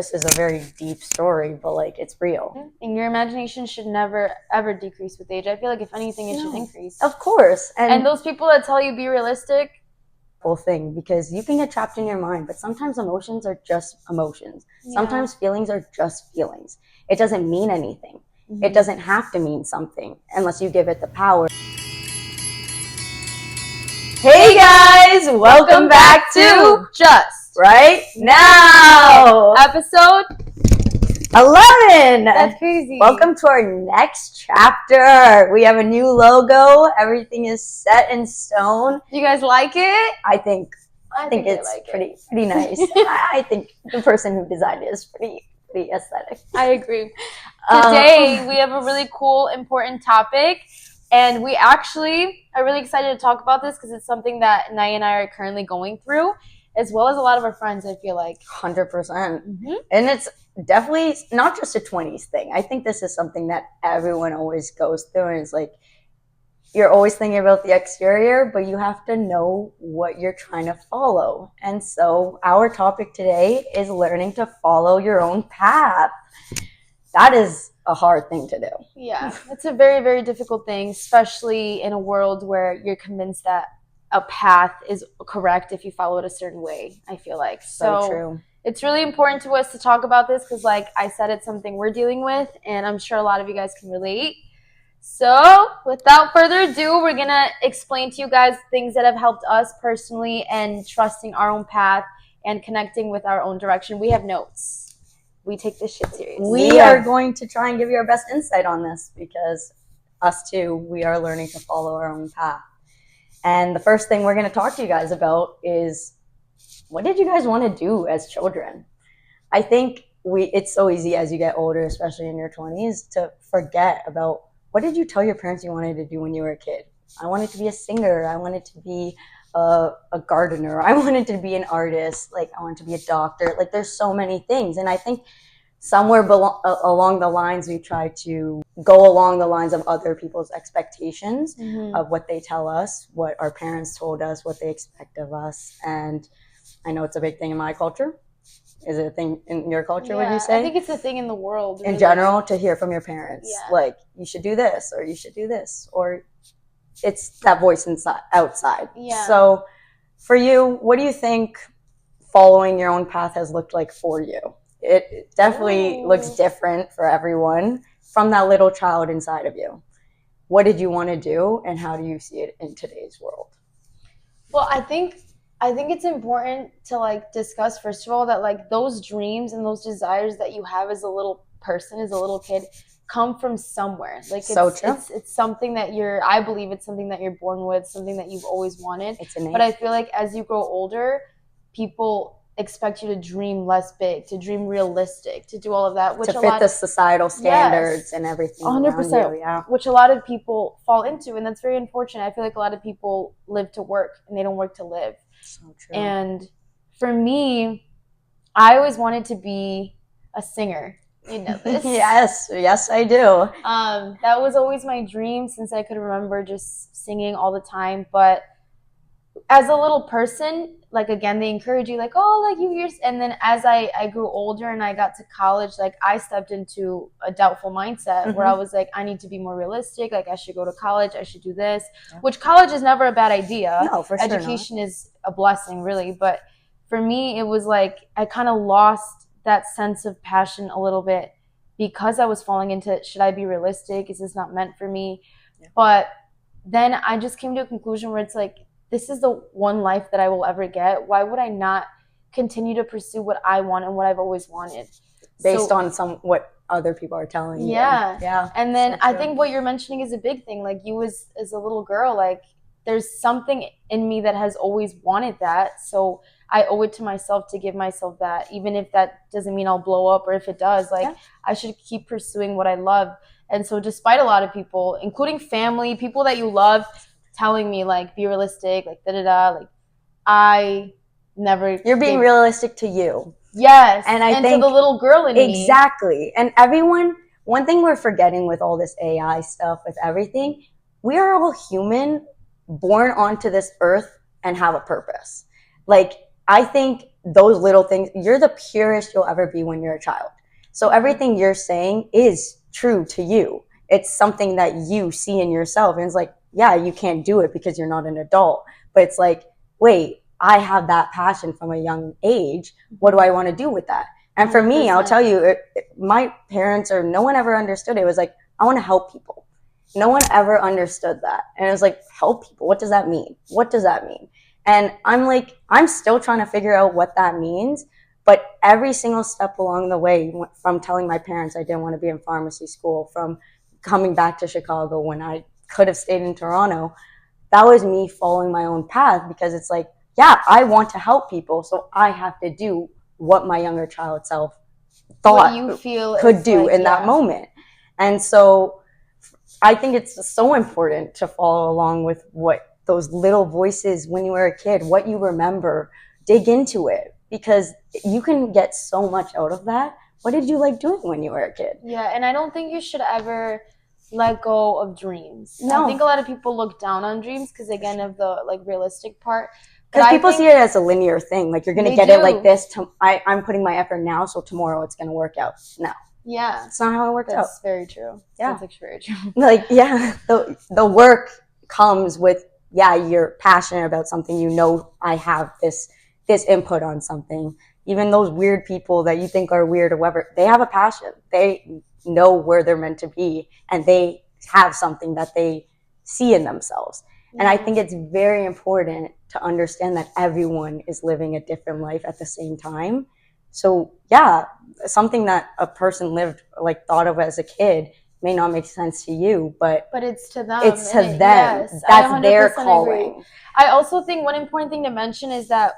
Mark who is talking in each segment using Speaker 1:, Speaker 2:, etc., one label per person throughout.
Speaker 1: this is a very deep story, but like it's real.
Speaker 2: And your imagination should never ever decrease with age. I feel like if anything, it should increase.
Speaker 1: Of course.
Speaker 2: And those people that tell you be realistic,
Speaker 1: whole thing, because you can get trapped in your mind, but sometimes emotions are just emotions. Sometimes feelings are just feelings. It doesn't mean anything. It doesn't have to mean something unless you give it the power. Hey guys, welcome back to
Speaker 2: Just
Speaker 1: Right Now,
Speaker 2: episode
Speaker 1: 11.
Speaker 2: That's crazy.
Speaker 1: Welcome to our next chapter. We have a new logo. Everything is set in stone.
Speaker 2: You guys like it?
Speaker 1: I think it's like pretty nice. I think the person who designed it is pretty aesthetic.
Speaker 2: I agree. Today we have a really cool, important topic, and we actually are really excited to talk about this because it's something that Naya and I are currently going through, as well as a lot of our friends, I feel like.
Speaker 1: 100%. And it's definitely not just a 20s thing. I think this is something that everyone always goes through, and it's like you're always thinking about the exterior, but you have to know what you're trying to follow. And so our topic today is learning to follow your own path. That is a hard thing to do.
Speaker 2: Yeah, it's a very, very difficult thing, especially in a world where you're convinced that a path is correct if you follow it a certain way, I feel like.
Speaker 1: So true.
Speaker 2: It's really important to us to talk about this because, like I said, it's something we're dealing with, and I'm sure a lot of you guys can relate. So, without further ado, we're going to explain to you guys things that have helped us personally and trusting our own path and connecting with our own direction. We have notes. We take this shit serious.
Speaker 1: We are going to try and give you our best insight on this because us too, we are learning to follow our own path. And the first thing we're going to talk to you guys about is, what did you guys want to do as children? I think it's so easy as you get older, especially in your 20s, to forget about what did you tell your parents you wanted to do when you were a kid? I wanted to be a singer. I wanted to be a gardener. I wanted to be an artist. Like, I wanted to be a doctor. Like, there's so many things. And I think somewhere along the lines, we try to go along the lines of other people's expectations of what they tell us, what our parents told us, what they expect of us. And I know it's a big thing in my culture. Is it a thing in your culture, would you say?
Speaker 2: I think it's a thing in the world.
Speaker 1: In general, to hear from your parents. Yeah. Like, you should do this, or you should do this. Or it's that voice outside.
Speaker 2: Yeah.
Speaker 1: So for you, what do you think following your own path has looked like for you? It definitely looks different for everyone from that little child inside of you. What did you want to do, and how do you see it in today's world?
Speaker 2: Well, I think it's important to like discuss, first of all, that like those dreams and those desires that you have as a little person, as a little kid, come from somewhere. Like,
Speaker 1: so true.
Speaker 2: It's something that I believe it's something that you're born with, something that you've always wanted.
Speaker 1: It's innate.
Speaker 2: But I feel like as you grow older, people expect you to dream less big, to dream realistic, to do all of that, which
Speaker 1: to fit the societal standards and everything.
Speaker 2: 100%,
Speaker 1: yeah.
Speaker 2: Which a lot of people fall into, and that's very unfortunate. I feel like a lot of people live to work and they don't work to live.
Speaker 1: So true.
Speaker 2: And for me, I always wanted to be a singer. You know this.
Speaker 1: Yes, I do.
Speaker 2: That was always my dream since I could remember, just singing all the time. But as a little person, like, again, they encourage you, like, oh, like you're, and then as I grew older and I got to college, like, I stepped into a doubtful mindset where I was like, I need to be more realistic. Like, I should go to college. I should do this, which college is never a bad idea.
Speaker 1: No, for sure.
Speaker 2: Education is a blessing, really. But for me, it was like I kind of lost that sense of passion a little bit because I was falling into, should I be realistic? Is this not meant for me? Yeah. But then I just came to a conclusion where it's like, this is the one life that I will ever get. Why would I not continue to pursue what I want and what I've always wanted?
Speaker 1: Based on what other people are telling you.
Speaker 2: Yeah. And then I think what you're mentioning is a big thing. Like, you as a little girl, like, there's something in me that has always wanted that. So I owe it to myself to give myself that, even if that doesn't mean I'll blow up, or if it does, like, I should keep pursuing what I love. And so despite a lot of people, including family, people that you love, telling me, like, be realistic, like, da-da-da, like, I never...
Speaker 1: You're being realistic to you.
Speaker 2: Yes,
Speaker 1: and I think
Speaker 2: to the little girl in me.
Speaker 1: Exactly. And one thing we're forgetting with all this AI stuff, with everything, we are all human, born onto this earth, and have a purpose. Like, I think those little things, you're the purest you'll ever be when you're a child. So everything you're saying is true to you. It's something that you see in yourself. And it's like, yeah, you can't do it because you're not an adult. But it's like, wait, I have that passion from a young age. What do I want to do with that? And for me, I'll tell you, my parents or no one ever understood it. It was like, I want to help people. No one ever understood that. And it was like, help people. What does that mean? What does that mean? And I'm like, I'm still trying to figure out what that means. But every single step along the way, from telling my parents I didn't want to be in pharmacy school, from coming back to Chicago when I could have stayed in Toronto, that was me following my own path, because it's like, yeah, I want to help people, so I have to do what my younger child self thought
Speaker 2: you feel
Speaker 1: could do in that moment. And so I think it's so important to follow along with what those little voices when you were a kid, what you remember, dig into it, because you can get so much out of that. What did you like doing when you were a kid?
Speaker 2: Yeah, and I don't think you should ever let go of dreams.
Speaker 1: No.
Speaker 2: I think a lot of people look down on dreams because, again, of the like realistic part.
Speaker 1: Because people see it as a linear thing. Like, you're going to get it like this. I'm putting my effort now, so tomorrow it's going to work out. No.
Speaker 2: Yeah.
Speaker 1: It's not how it works out.
Speaker 2: That's very true.
Speaker 1: Yeah.
Speaker 2: That's very true.
Speaker 1: Like, yeah, the work comes with, yeah, you're passionate about something. You know, I have this input on something. Even those weird people that you think are weird or whatever, they have a passion. They know where they're meant to be, and they have something that they see in themselves. And I think it's very important to understand that everyone is living a different life at the same time. So yeah, something that a person lived, like, thought of as a kid may not make sense to you, but
Speaker 2: it's to them.
Speaker 1: It's to them. Yes, that's their calling.
Speaker 2: Agree. I also think one important thing to mention is that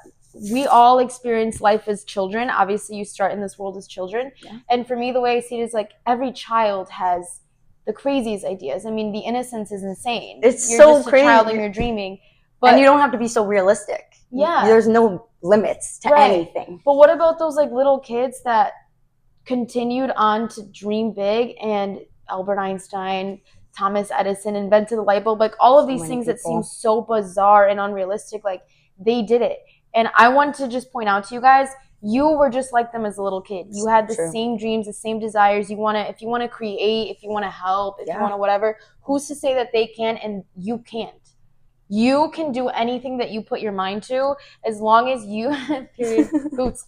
Speaker 2: we all experience life as children. Obviously, you start in this world as children. Yeah. And for me, the way I see it is like every child has the craziest ideas. I mean, the innocence is insane.
Speaker 1: You're so just crazy.
Speaker 2: A child and you're dreaming. But,
Speaker 1: and you don't have to be so realistic.
Speaker 2: Yeah.
Speaker 1: There's no limits to anything.
Speaker 2: But what about those like little kids that continued on to dream big, and Albert Einstein, Thomas Edison invented the light bulb, like all of these things that seem so bizarre and unrealistic, like they did it. And I want to just point out to you guys, you were just like them as a little kid. You had the same dreams, the same desires. If you want to create, if you want to help, if you want to whatever, who's to say that they can and you can't? You can do anything that you put your mind to, as long as you period boots.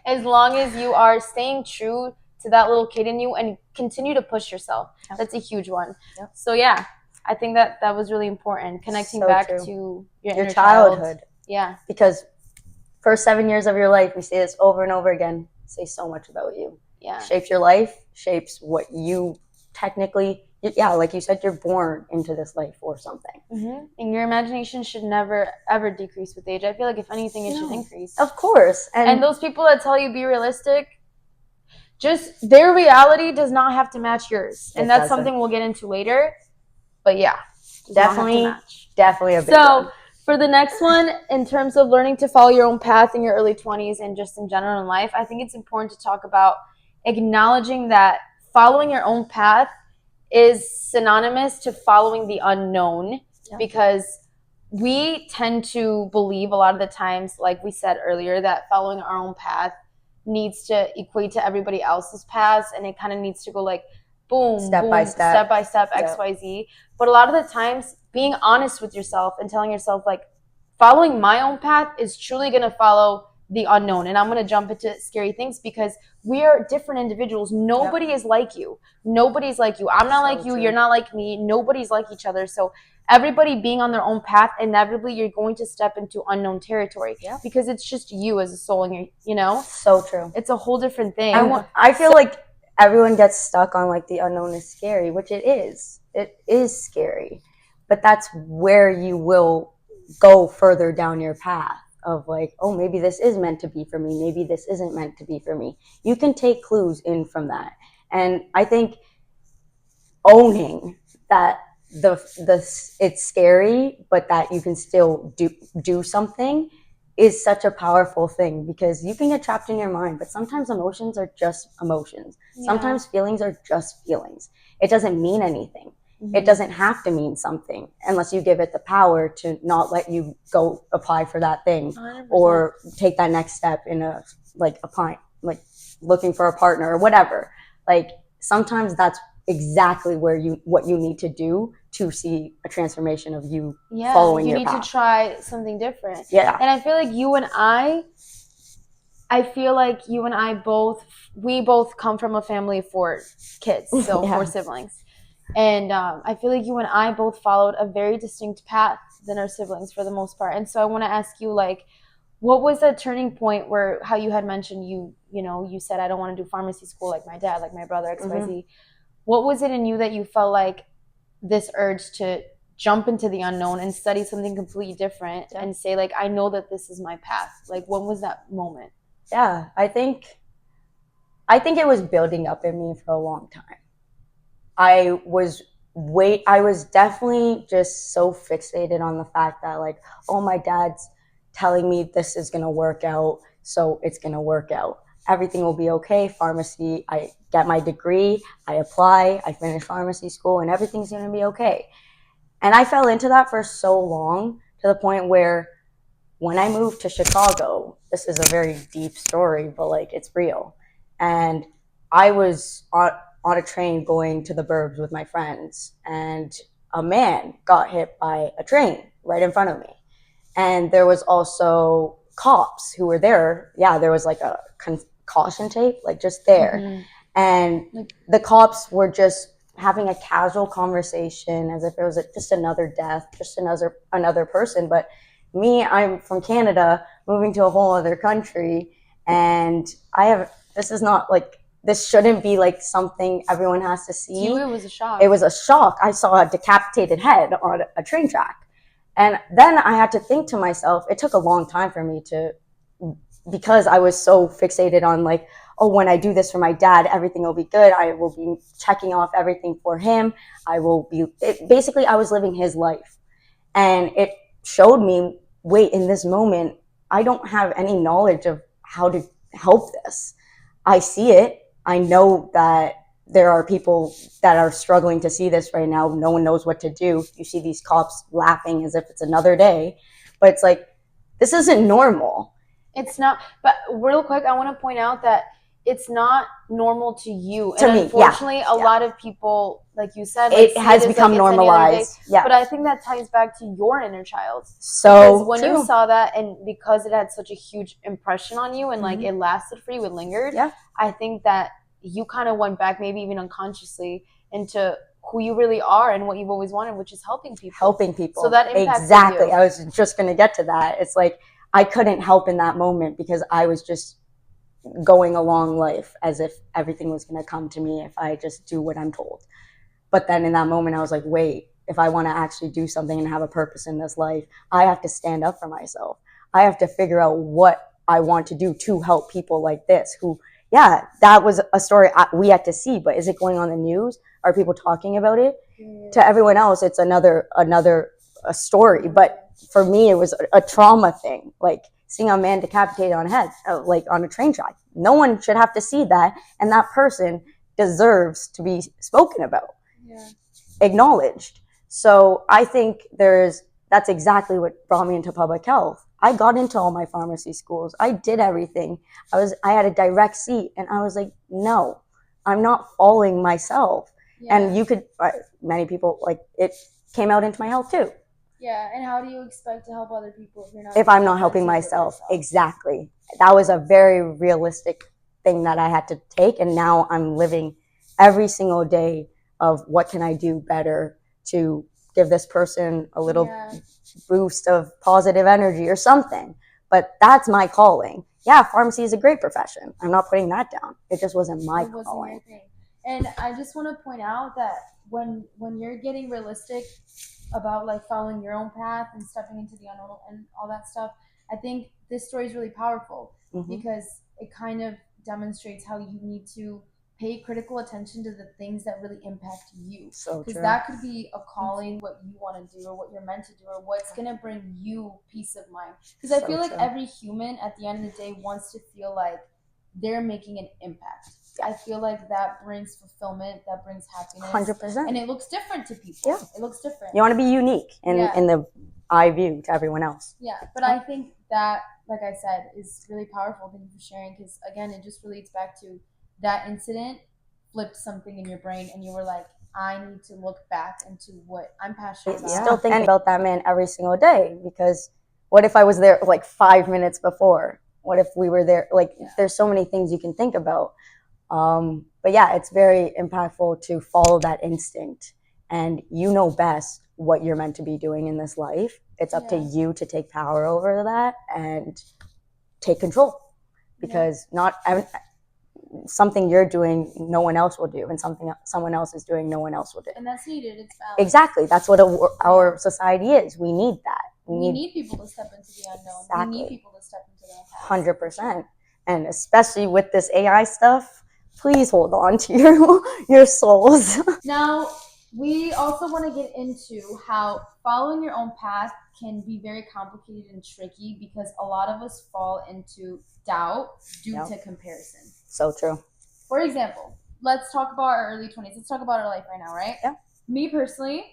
Speaker 2: As long as you are staying true to that little kid in you and continue to push yourself. Yep. That's a huge one. Yep. So yeah, I think that was really important, connecting back to your
Speaker 1: childhood.
Speaker 2: Yeah.
Speaker 1: Because first 7 years of your life, we say this over and over again, say so much about you.
Speaker 2: Yeah.
Speaker 1: Shapes your life, shapes what you technically, like you said, you're born into this life for something.
Speaker 2: Mm-hmm. And your imagination should never, ever decrease with age. I feel like if anything, it should increase.
Speaker 1: Of course.
Speaker 2: And those people that tell you be realistic, just their reality does not have to match yours. And that's something we'll get into later. But yeah,
Speaker 1: definitely a big one.
Speaker 2: For the next one, in terms of learning to follow your own path in your early 20s and just in general in life, I think it's important to talk about acknowledging that following your own path is synonymous to following the unknown, because we tend to believe a lot of the times, like we said earlier, that following our own path needs to equate to everybody else's paths, and it kind of needs to go like boom,
Speaker 1: step by step,
Speaker 2: XYZ. But a lot of the times, being honest with yourself and telling yourself, like, following my own path is truly going to follow the unknown. And I'm going to jump into scary things, because we are different individuals. Nobody is like you. Nobody's like you. I'm not like you. True. You're not like me. Nobody's like each other. So everybody being on their own path, inevitably you're going to step into unknown territory, because it's just you as a soul, and
Speaker 1: so true.
Speaker 2: It's a whole different thing.
Speaker 1: I feel like everyone gets stuck on like the unknown is scary, which it is. It is scary, but that's where you will go further down your path of like, oh, maybe this is meant to be for me. Maybe this isn't meant to be for me. You can take clues in from that. And I think owning that it's scary, but that you can still do something is such a powerful thing, because you can get trapped in your mind, but sometimes emotions are just emotions. Sometimes feelings are just feelings. It doesn't mean anything. It doesn't have to mean something unless you give it the power to not let you go apply for that thing
Speaker 2: 100%.
Speaker 1: or take that next step in applying, like looking for a partner or whatever. Like sometimes that's exactly what you need to do to see a transformation of you following your path.
Speaker 2: You need to try something different.
Speaker 1: Yeah.
Speaker 2: And I feel like we both come from a family of 4 kids, so
Speaker 1: Yeah.
Speaker 2: 4 siblings. And I feel like you and I both followed a very distinct path than our siblings for the most part. And so I want to ask you, like, what was that turning point where, how you had mentioned you said, I don't want to do pharmacy school like my dad, like my brother, XYZ. What was it in you that you felt like this urge to jump into the unknown and study something completely different and say, like, I know that this is my path? Like, when was that moment?
Speaker 1: Yeah, I think it was building up in me for a long time. I was definitely just so fixated on the fact that, like, oh, my dad's telling me this is going to work out, so it's going to work out. Everything will be okay. Pharmacy, I get my degree, I apply, I finish pharmacy school, and everything's going to be okay. And I fell into that for so long, to the point where when I moved to Chicago, this is a very deep story, but like it's real. And I was on a train going to the burbs with my friends, and a man got hit by a train right in front of me. And there was also cops who were there. Yeah, there was like a caution tape, like just there. And the cops were just having a casual conversation as if it was just another death, just another person. But me, I'm from Canada, moving to a whole other country, and this is not like, this shouldn't be like something everyone has to see.
Speaker 2: To you, it was a shock.
Speaker 1: It was a shock. I saw a decapitated head on a train track. And then I had to think to myself, it took a long time for me because I was so fixated on, like, oh, when I do this for my dad, everything will be good. I will be checking off everything for him. Basically, I was living his life. And it showed me, wait, in this moment, I don't have any knowledge of how to help this. I see it. I know that there are people that are struggling to see this right now. No one knows what to do. You see these cops laughing as if it's another day. But it's like, this isn't normal.
Speaker 2: It's not. But real quick, I want to point out that it's not normal to you.
Speaker 1: To me,
Speaker 2: unfortunately, a lot of people, like you said,
Speaker 1: it has become normalized.
Speaker 2: Yeah. But I think that ties back to your inner child.
Speaker 1: So
Speaker 2: because when you saw that, and because it had such a huge impression on you, and like it lasted for you, it lingered.
Speaker 1: Yeah.
Speaker 2: I think that you kind of went back, maybe even unconsciously, into who you really are and what you've always wanted, which is helping people.
Speaker 1: So
Speaker 2: that impacted
Speaker 1: exactly.
Speaker 2: you.
Speaker 1: I was just going to get to that. It's like I couldn't help in that moment because I was just going along life as if everything was going to come to me if I just do what I'm told. But then in that moment, I was like, wait, if I want to actually do something and have a purpose in this life, I have to stand up for myself. I have to figure out what I want to do to help people like this who, yeah, that was a story we had to see, but is it going on the news? Are people talking about it? Yeah. To everyone else, it's another story. But for me, it was a trauma thing, like seeing a man decapitated on head, like on a train track. No one should have to see that, and that person deserves to be spoken about, acknowledged. So I think that's exactly what brought me into public health. I got into all my pharmacy schools. I did everything. I had a direct seat, and I was like, no, I'm not following myself. Yeah. And many people, like, it came out into my health too.
Speaker 2: Yeah, and how do you expect to help other people
Speaker 1: if I'm not helping myself? Exactly. That was a very realistic thing that I had to take, and now I'm living every single day of what can I do better to give this person a little boost of positive energy or something. But that's my calling. Yeah, pharmacy is a great profession. I'm not putting that down. It just wasn't my calling.
Speaker 2: And I just want to point out that when you're getting realistic about like following your own path and stepping into the unknown and all that stuff, I think this story is really powerful because it kind of demonstrates how you need to pay critical attention to the things that really impact you. Because that could be a calling, what you want to do or what you're meant to do or what's going to bring you peace of mind. Because I feel like every human at the end of the day wants to feel like they're making an impact. I feel like that brings fulfillment, that brings happiness.
Speaker 1: 100%.
Speaker 2: And it looks different to people.
Speaker 1: Yeah.
Speaker 2: It looks different.
Speaker 1: You want to be unique in the eye view to everyone else.
Speaker 2: Yeah, but I think that, like I said, is really powerful. Thank you for sharing, because again, it just relates back to that incident flipped something in your brain, and you were like, I need to look back into what I'm passionate about.
Speaker 1: Still think about that man every single day, because what if I was there like 5 minutes before? What if we were there? Like, there's so many things you can think about. But yeah, it's very impactful to follow that instinct, and you know best what you're meant to be doing in this life. It's up to you to take power over that and take control, because not something you're doing, no one else will do, and something someone else is doing, no one else will do.
Speaker 2: And that's needed. It's valid.
Speaker 1: Exactly. That's what our society is. We need that.
Speaker 2: We need people to step into the unknown. Exactly. We need people to step into that path.
Speaker 1: 100%. And especially with this AI stuff, please hold on to your souls.
Speaker 2: Now, we also want to get into how following your own path can be very complicated and tricky, because a lot of us fall into doubt due to comparison.
Speaker 1: So true.
Speaker 2: For example, let's talk about our early 20s. Let's talk about our life right now, right?
Speaker 1: Yeah.
Speaker 2: Me personally,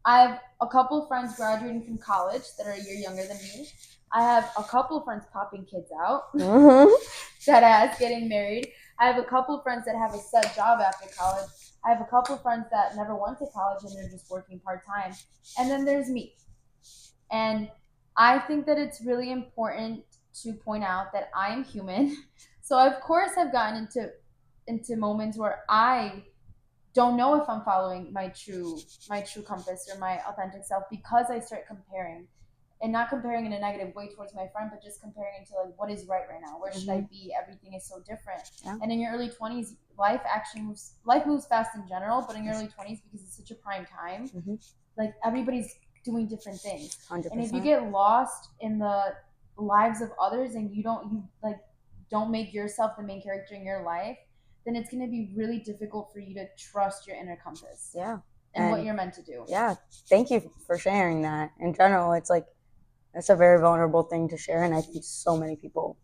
Speaker 2: I have a couple of friends graduating from college that are a year younger than me. I have a couple of friends popping kids out, that ass getting married. I have a couple of friends that have a set job after college. I have a couple of friends that never went to college and they're just working part-time. And then there's me. And I think that it's really important to point out that I am human. So of course I've gotten into moments where I don't know if I'm following my true compass or my authentic self, because I start comparing, and not comparing in a negative way towards my friend, but just comparing to like, what is right now? Where should I be? Everything is so different. Yeah. And in your early 20s, life moves fast in general, but in your early 20s, because it's such a prime time, like everybody's doing different things.
Speaker 1: 100%.
Speaker 2: And if you get lost in the lives of others and you don't make yourself the main character in your life, then it's going to be really difficult for you to trust your inner compass.
Speaker 1: Yeah.
Speaker 2: And what you're meant to do.
Speaker 1: Yeah. Thank you for sharing that. In general, it's like, it's a very vulnerable thing to share, and I think so many people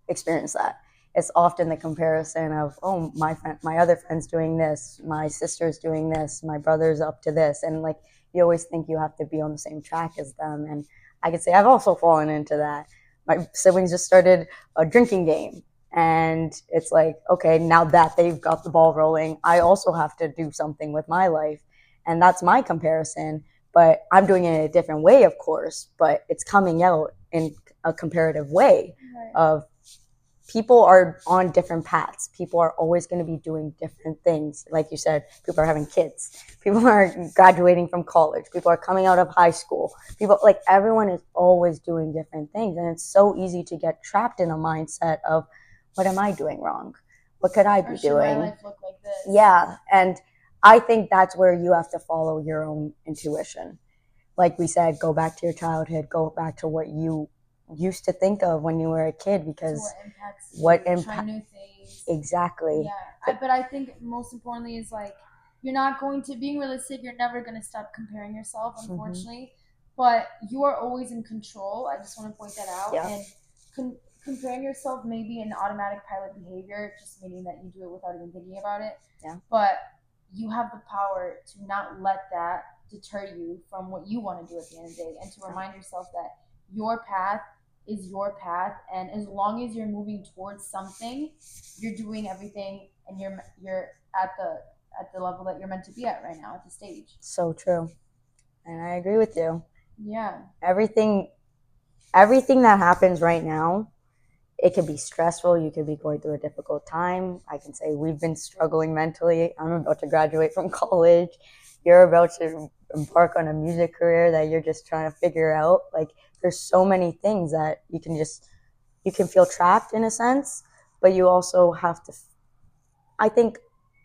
Speaker 1: experience that. It's often the comparison of, oh, my other friend's doing this, my sister's doing this, my brother's up to this, and like you always think you have to be on the same track as them. And I could say I've also fallen into that. My siblings just started a drinking game, and it's like, okay, now that they've got the ball rolling, I also have to do something with my life, and that's my comparison. But I'm doing it in a different way, of course, but it's coming out in a comparative way of people are on different paths. People are always going to be doing different things. Like you said, people are having kids. People are graduating from college. People are coming out of high school. People, like, everyone is always doing different things. And it's so easy to get trapped in a mindset of, what am I doing wrong? What could I be doing?
Speaker 2: My life look like this?
Speaker 1: Yeah. And I think that's where you have to follow your own intuition. Like we said, go back to your childhood, go back to what you used to think of when you were a kid, because
Speaker 2: what impacts try new things.
Speaker 1: Exactly.
Speaker 2: Yeah. But I think most importantly is like, you're not going to, being realistic, you're never going to stop comparing yourself, unfortunately. But you are always in control. I just want to point that out.
Speaker 1: Yeah.
Speaker 2: And comparing yourself may be an automatic pilot behavior, just meaning that you do it without even thinking about it.
Speaker 1: Yeah.
Speaker 2: But you have the power to not let that deter you from what you want to do at the end of the day, and to remind yourself that your path is your path, and as long as you're moving towards something, you're doing everything, and you're at the level that you're meant to be at right now, at the stage.
Speaker 1: So true. And I agree with you.
Speaker 2: Yeah.
Speaker 1: Everything that happens right now, it could be stressful. You could be going through a difficult time. I can say we've been struggling mentally. I'm about to graduate from college. You're about to embark on a music career that you're just trying to figure out. Like, there's so many things that you can feel trapped in a sense, but you also have to, I think,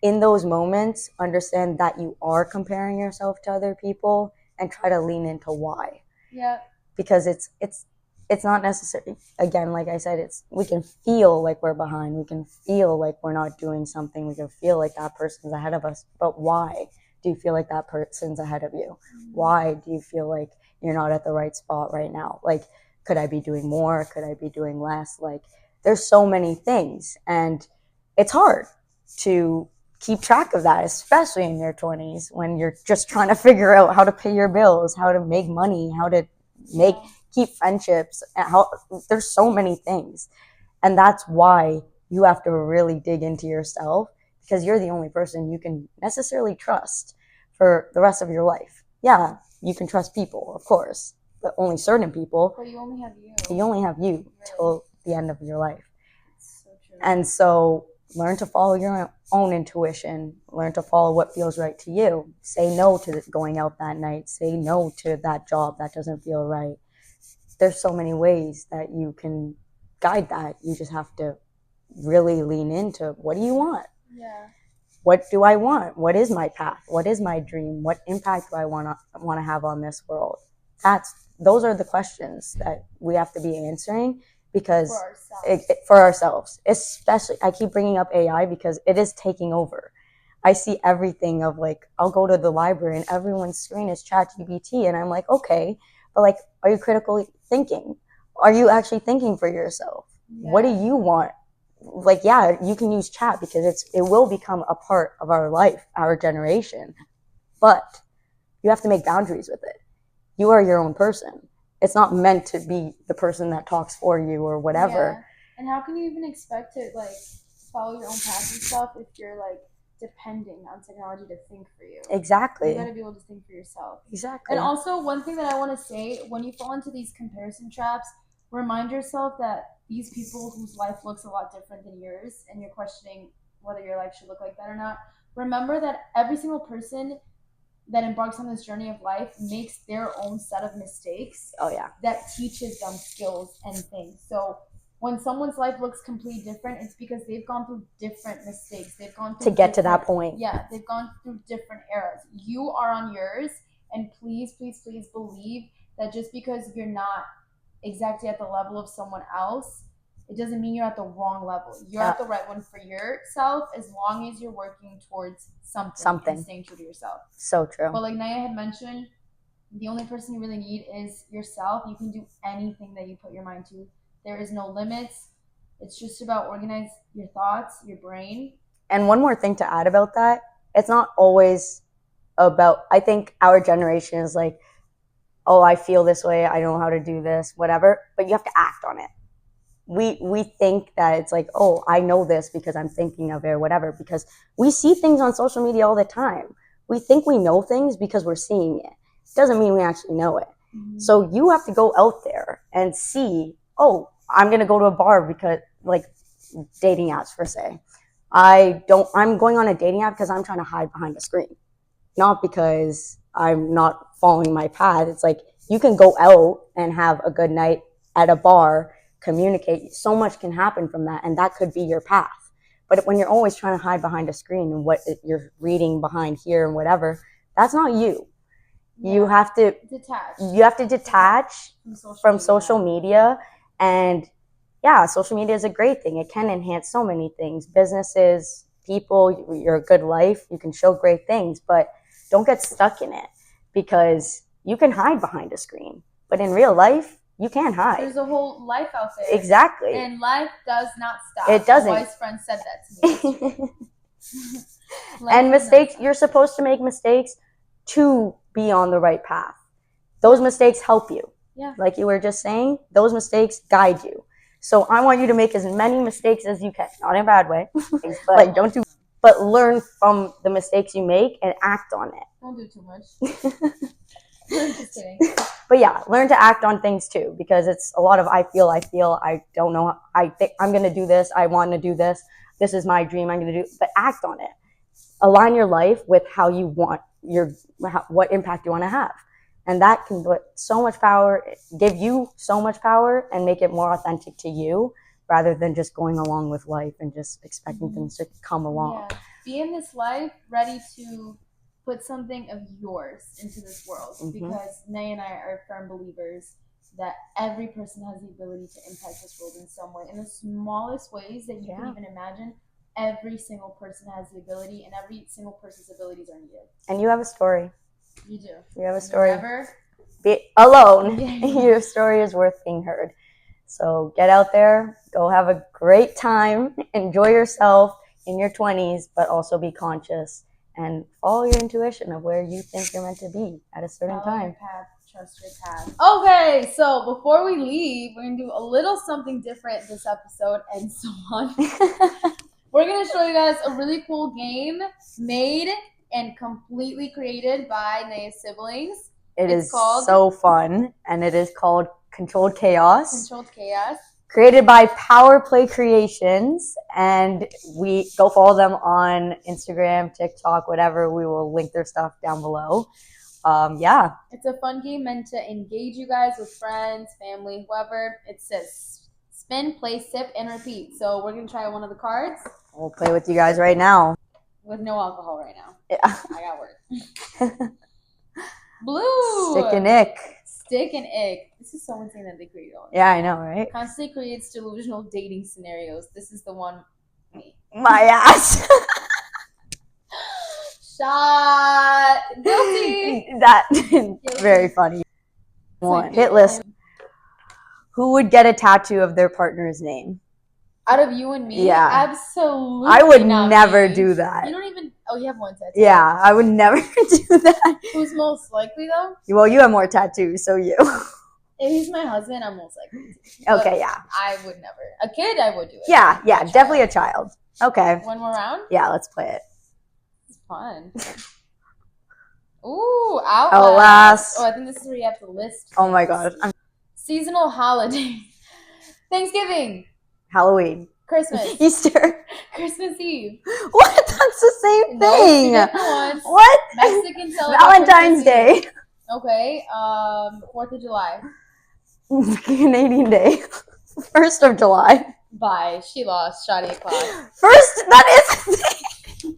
Speaker 1: in those moments, understand that you are comparing yourself to other people, and try to lean into why.
Speaker 2: Yeah.
Speaker 1: Because it's not necessary. Again, like I said, we can feel like we're behind. We can feel like we're not doing something. We can feel like that person's ahead of us. But why do you feel like that person's ahead of you? Why do you feel like you're not at the right spot right now? Like, could I be doing more? Could I be doing less? Like, there's so many things, and it's hard. to keep track of that, especially in your 20s when you're just trying to figure out how to pay your bills, how to make money, how to keep friendships. There's so many things. And that's why you have to really dig into yourself, because you're the only person you can necessarily trust for the rest of your life. Yeah, you can trust people, of course, but only certain people.
Speaker 2: But you only have you.
Speaker 1: You only have you till the end of your life.
Speaker 2: It's so true.
Speaker 1: And so learn to follow your own intuition. Learn to follow what feels right to you. Say no to going out that night. Say no to that job that doesn't feel right. There's so many ways that you can guide that. You just have to really lean into, what do you want?
Speaker 2: Yeah.
Speaker 1: What do I want? What is my path? What is my dream? What impact do I want to have on this world? Those are the questions that we have to be answering, because for ourselves, especially, I keep bringing up AI because it is taking over. I see everything of like, I'll go to the library and everyone's screen is ChatGPT, and I'm like, okay, but like, are you critically thinking? Are you actually thinking for yourself? Yeah. What do you want? Like, yeah, you can use chat because it will become a part of our life, our generation, but you have to make boundaries with it. You are your own person. It's not meant to be the person that talks for you or whatever.
Speaker 2: Yeah. And how can you even expect to like follow your own path and stuff if you're like depending on technology to think for you?
Speaker 1: Exactly.
Speaker 2: You gotta be able to think for yourself.
Speaker 1: Exactly.
Speaker 2: And also, one thing that I want to say, when you fall into these comparison traps, remind yourself that these people whose life looks a lot different than yours, and you're questioning whether your life should look like that or not, remember that every single person that embarks on this journey of life makes their own set of mistakes.
Speaker 1: Oh yeah.
Speaker 2: That teaches them skills and things. So when someone's life looks completely different, it's because they've gone through different mistakes. They've gone through
Speaker 1: to get to that point.
Speaker 2: Yeah, they've gone through different eras. You are on yours, and please, please, please believe that just because you're not exactly at the level of someone else, it doesn't mean you're at the wrong level. You're at the right one for yourself, as long as you're working towards something and staying true to yourself.
Speaker 1: So true.
Speaker 2: But like Naya had mentioned, the only person you really need is yourself. You can do anything that you put your mind to. There is no limits. It's just about organize your thoughts, your brain.
Speaker 1: And one more thing to add about that, it's not always about, I think our generation is like, oh, I feel this way, I don't know how to do this, whatever, but you have to act on it. We think that it's like, oh, I know this because I'm thinking of it or whatever, because we see things on social media all the time. We think we know things because we're seeing it. It doesn't mean we actually know it. Mm-hmm. So you have to go out there and see, oh, I'm going to go to a bar because, like, dating apps per se. I'm going on a dating app because I'm trying to hide behind a screen, not because I'm not following my path. It's like, you can go out and have a good night at a bar, communicate. So much can happen from that, and that could be your path. But when you're always trying to hide behind a screen and what you're reading behind here and whatever, that's not you. Yeah. You have to detach from social media. And yeah, social media is a great thing. It can enhance so many things. Businesses, people, your good life. You can show great things, but don't get stuck in it, because you can hide behind a screen. But in real life, you can't hide.
Speaker 2: There's a whole life out there.
Speaker 1: Exactly.
Speaker 2: And life does not stop.
Speaker 1: It doesn't.
Speaker 2: My wise friend said that to me.
Speaker 1: And mistakes, you're supposed to make mistakes to be on the right path. Those mistakes help you.
Speaker 2: Yeah.
Speaker 1: Like you were just saying, those mistakes guide you. So I want you to make as many mistakes as you can. Not in a bad way. But but learn from the mistakes you make and act on it.
Speaker 2: Don't do too much. I'm just kidding.
Speaker 1: But yeah, learn to act on things too, because it's a lot of I feel, I don't know, I think I'm going to do this, I want to do this, this is my dream, I'm going to do, but act on it. Align your life with how you want what impact you want to have. And that can put so much power, give you so much power, and make it more authentic to you, rather than just going along with life and just expecting things to come along.
Speaker 2: Yeah. Be in this life ready to put something of yours into this world, because Nay and I are firm believers that every person has the ability to impact this world in some way, in the smallest ways that you can even imagine. Every single person has the ability, and every single person's abilities are needed. And
Speaker 1: you have a story.
Speaker 2: You do.
Speaker 1: You have a story.
Speaker 2: Never
Speaker 1: be alone. Your story is worth being heard. So get out there, go have a great time, enjoy yourself, in your 20s, but also be conscious and follow your intuition of where you think you're meant to be at a certain
Speaker 2: Follow
Speaker 1: time.
Speaker 2: your path, trust your path. Okay, so before we leave, we're gonna do a little something different this episode and so on. We're gonna show you guys a really cool game made and completely created by Naya's siblings.
Speaker 1: It's called so fun, and it is called Controlled Chaos.
Speaker 2: Controlled Chaos.
Speaker 1: Created by Power Play Creations, and we go follow them on Instagram, TikTok, whatever. We will link their stuff down below. Yeah.
Speaker 2: It's a fun game meant to engage you guys with friends, family, whoever. It says spin, play, sip, and repeat. So we're gonna try one of the cards.
Speaker 1: We'll play with you guys right now.
Speaker 2: With no alcohol right now.
Speaker 1: Yeah.
Speaker 2: I got work. Blue.
Speaker 1: Stick and ick.
Speaker 2: Stick and ick. This is so insane that they created all.
Speaker 1: Yeah, I know, right?
Speaker 2: Constantly creates delusional dating scenarios. This is the one. Me.
Speaker 1: My ass.
Speaker 2: Shot. Guilty.
Speaker 1: That very funny. One. Hit list. Who would get a tattoo of their partner's name?
Speaker 2: Out of you and me?
Speaker 1: Yeah.
Speaker 2: Absolutely.
Speaker 1: I would
Speaker 2: not
Speaker 1: never
Speaker 2: me.
Speaker 1: do that.
Speaker 2: You don't even. Oh, you have one tattoo.
Speaker 1: Yeah, I would never do that.
Speaker 2: Who's most likely though?
Speaker 1: Well, you have more tattoos, so you.
Speaker 2: If he's my husband, I'm most likely to.
Speaker 1: Okay, yeah.
Speaker 2: I would never. A kid, I would do it.
Speaker 1: Yeah, definitely a child. Okay.
Speaker 2: One more round?
Speaker 1: Yeah, let's play it.
Speaker 2: It's fun. Ooh, Outlast.
Speaker 1: Outlast.
Speaker 2: Oh, I think this is where you have to list.
Speaker 1: Oh my god.
Speaker 2: Seasonal holidays. Thanksgiving.
Speaker 1: Halloween.
Speaker 2: Christmas.
Speaker 1: Easter.
Speaker 2: Christmas Eve.
Speaker 1: What? That's the same
Speaker 2: No,
Speaker 1: thing.
Speaker 2: ones.
Speaker 1: What?
Speaker 2: Mexican celebration.
Speaker 1: Valentine's Day.
Speaker 2: Okay. 4th of July.
Speaker 1: Canadian Day. 1st of July.
Speaker 2: Bye. She lost. Shoddy o'clock.
Speaker 1: First, that is the thing.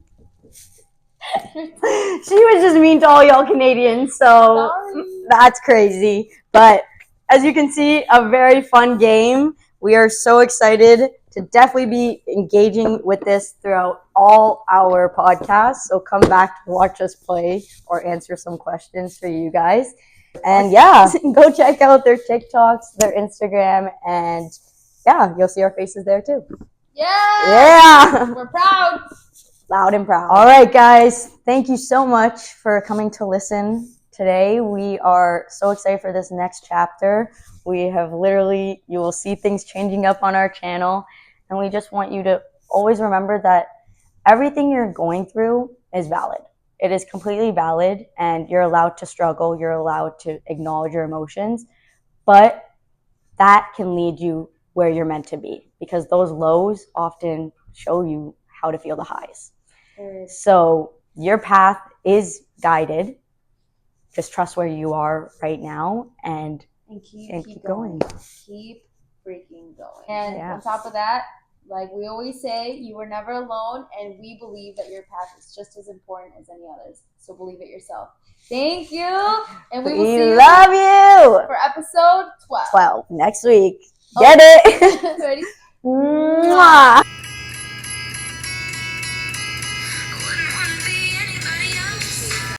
Speaker 1: She was just mean to all y'all Canadians, so
Speaker 2: Sorry.
Speaker 1: That's crazy. But as you can see, a very fun game. We are so excited to definitely be engaging with this throughout all our podcasts. So come back to watch us play or answer some questions for you guys. And yeah, go check out their TikToks, their Instagram, and yeah, you'll see our faces there too.
Speaker 2: Yeah. We're proud.
Speaker 1: Loud and proud. All right, guys. Thank you so much for coming to listen today. We are so excited for this next chapter. We have literally, you will see things changing up on our channel. And we just want you to always remember that everything you're going through is valid. It is completely valid, and you're allowed to struggle. You're allowed to acknowledge your emotions. But that can lead you where you're meant to be, because those lows often show you how to feel the highs. So your path is guided. Just trust where you are right now and keep going.
Speaker 2: Keep freaking going. And on top of that, like we always say, you were never alone, and we believe that your path is just as important as any others. So believe it yourself. Thank you. And we will see you.
Speaker 1: Love you.
Speaker 2: For episode 12.
Speaker 1: 12 next week. Get it?
Speaker 2: Ready?
Speaker 1: Mwah.